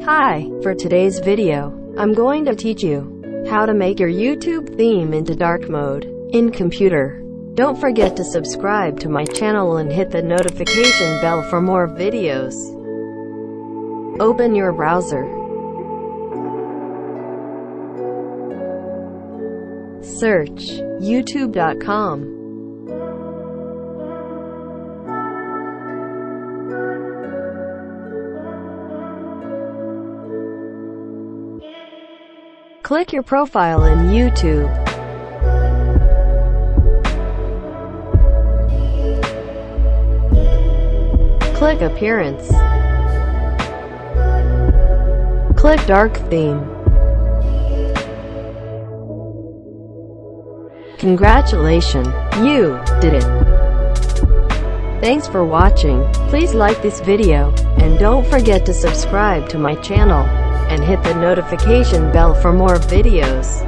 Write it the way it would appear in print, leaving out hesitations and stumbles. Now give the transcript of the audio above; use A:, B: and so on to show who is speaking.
A: Hi, for today's video, I'm going to teach you how to make your YouTube theme into dark mode in computer. Don't forget to subscribe to my channel and hit the notification bell for more videos. Open your browser. Search youtube.com. Click your profile in YouTube. Click Appearance. Click Dark Theme. Congratulations, you did it! Thanks for watching. Please like this video, and don't forget to subscribe to my channel and hit the notification bell for more videos.